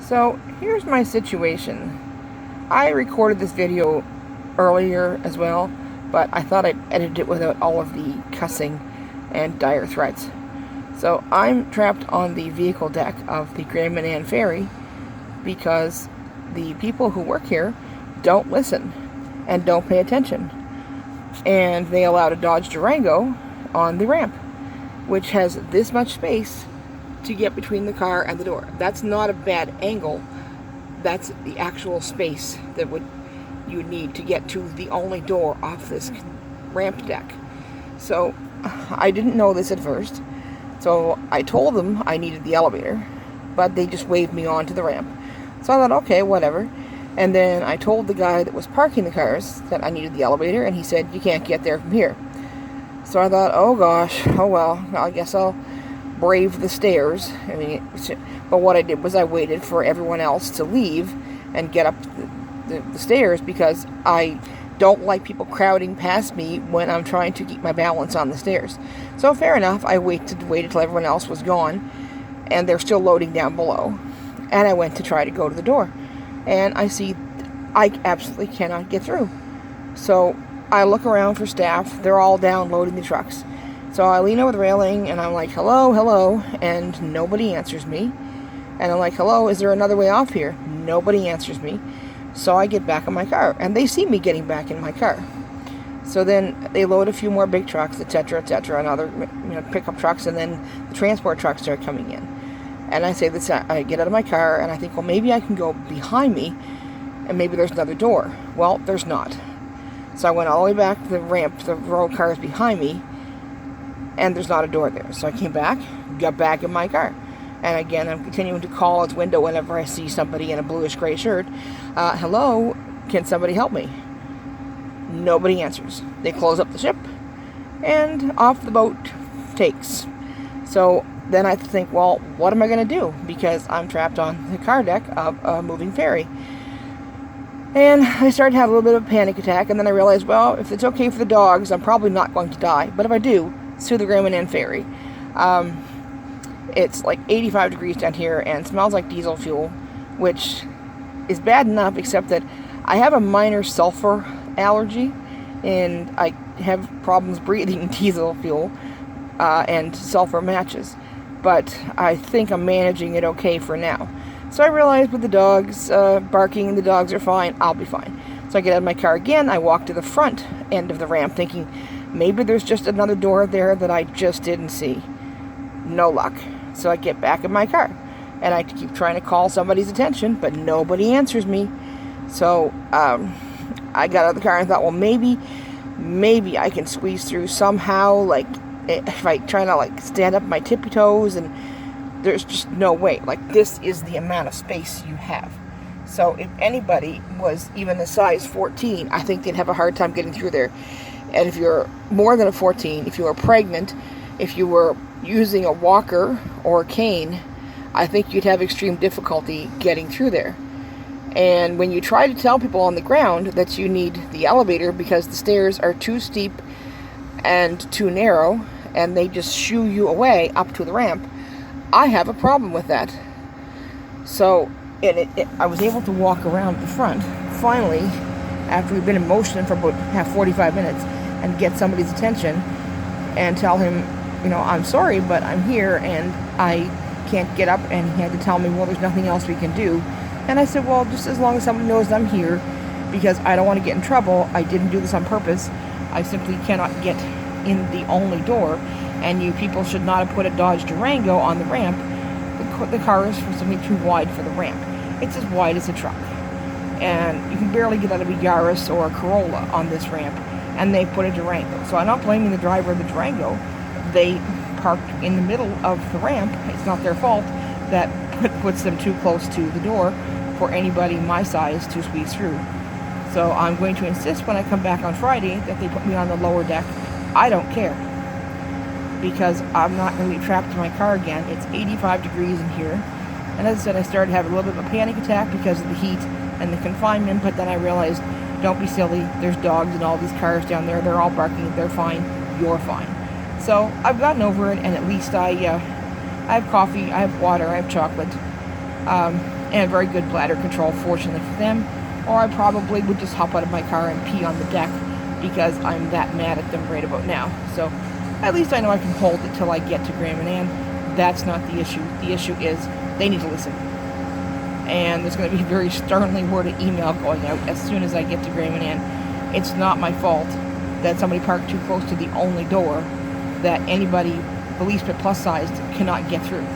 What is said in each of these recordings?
So here's my situation. I recorded this video earlier as well, but I thought I'd edit it without all of the cussing and dire threats. So I'm trapped on the vehicle deck of the Grand Manan ferry because the people who work here don't listen and don't pay attention. And they allowed a Dodge Durango on the ramp, which has this much space to get between the car and the door. That's not a bad angle. That's the actual space that you would need to get to the only door off this ramp deck. So I didn't know this at first. So I told them I needed the elevator, but they just waved me on to the ramp. So I thought, okay, whatever. And then I told the guy that was parking the cars that I needed the elevator, and he said, you can't get there from here. So I thought, oh gosh, oh well, I guess I'll brave the stairs. But what I did was I waited for everyone else to leave and get up the stairs, because I don't like people crowding past me when I'm trying to keep my balance on the stairs. So fair enough, I waited till everyone else was gone, and they're still loading down below. And I went to try to go to the door, and I see I absolutely cannot get through. So I look around for staff. They're all down loading the trucks. So I lean over the railing and I'm like, hello, hello, and nobody answers me. And I'm like, hello, is there another way off here? Nobody answers me. So I get back in my car, and they see me getting back in my car. So then they load a few more big trucks, etc., and other pickup trucks, and then the transport trucks start coming in. And I say this, I get out of my car, and I think, well, maybe I can go behind me, and maybe there's another door. Well, there's not. So I went all the way back to the ramp, the row of cars behind me, and there's not a door there. So I came back, got back in my car. And again, I'm continuing to call its window whenever I see somebody in a bluish-gray shirt. Hello, can somebody help me? Nobody answers. They close up the ship, and off the boat takes. So then I think, well, what am I going to do? Because I'm trapped on the car deck of a moving ferry. And I started to have a little bit of a panic attack, and then I realized, well, if it's okay for the dogs, I'm probably not going to die. But if I do, it's through the Grand Manan ferry. It's like 85 degrees down here and smells like diesel fuel, which is bad enough, except that I have a minor sulfur allergy, and I have problems breathing diesel fuel and sulfur matches. But I think I'm managing it okay for now. So I realized with the dogs barking and the dogs are fine, I'll be fine. So I get out of my car again, I walk to the front end of the ramp thinking maybe there's just another door there that I just didn't see. No luck. So I get back in my car, and I keep trying to call somebody's attention, but nobody answers me. So I got out of the car and thought, well, maybe I can squeeze through somehow, like if I try to like stand up my tippy toes, and there's just no way. Like, this is the amount of space you have. So if anybody was even a size 14, I think they'd have a hard time getting through there. And if you're more than a 14, if you were pregnant, if you were using a walker or a cane, I think you'd have extreme difficulty getting through there. And when you try to tell people on the ground that you need the elevator because the stairs are too steep and too narrow, and they just shoo you away up to the ramp, I have a problem with that. So I was able to walk around the front, finally, after we've been in motion for about 45 minutes, and get somebody's attention and tell him, I'm sorry, but I'm here and I can't get up. And he had to tell me, well, there's nothing else we can do. And I said, well, just as long as someone knows I'm here, because I don't want to get in trouble. I didn't do this on purpose. I simply cannot get in the only door, and you people should not have put a Dodge Durango on the ramp. The car is simply too wide for the ramp. It's as wide as a truck, and you can barely get out of a Yaris or a Corolla on this ramp, and they put a Durango. So I'm not blaming the driver of the Durango. They parked in the middle of the ramp. It's not their fault. That puts them too close to the door for anybody my size to squeeze through. So I'm going to insist when I come back on Friday that they put me on the lower deck. I don't care, because I'm not going to be trapped in my car again. It's 85 degrees in here. And as I said, I started having a little bit of a panic attack because of the heat and the confinement, but then I realized, don't be silly. There's dogs and all these cars down there. They're all barking. They're fine. You're fine. So I've gotten over it, and at least I have coffee, I have water, I have chocolate. and very good bladder control, fortunately for them. Or I probably would just hop out of my car and pee on the deck because I'm that mad at them right about now. So at least I know I can hold it till I get to Graham and Ann. That's not the issue. The issue is they need to listen. And there's going to be a very sternly worded email going out as soon as I get to Graham and Ann. It's not my fault that somebody parked too close to the only door that anybody, the least bit plus sized, cannot get through.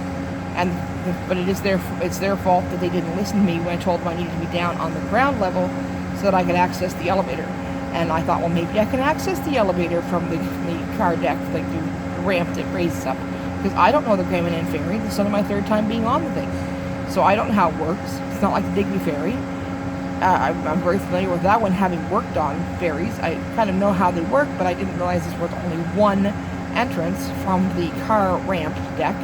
But it's their fault that they didn't listen to me when I told them I needed to be down on the ground level so that I could access the elevator. And I thought, well, maybe I can access the elevator from the car deck, like the ramp that raises up. Because I don't know the Graham and Ann ferry. This is only my third time being on the thing. So I don't know how it works. It's not like the Digby ferry. I'm very familiar with that one, having worked on ferries. I kind of know how they work, but I didn't realize there was only one entrance from the car ramp deck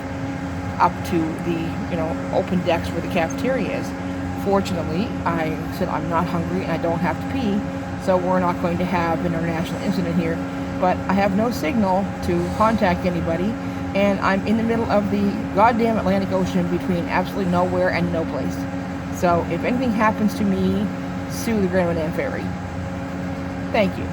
up to the open decks where the cafeteria is. Fortunately, I said I'm not hungry and I don't have to pee, so we're not going to have an international incident here. But I have no signal to contact anybody, and I'm in the middle of the goddamn Atlantic Ocean between absolutely nowhere and no place. So if anything happens to me, sue the Graham and Ann ferry. Thank you.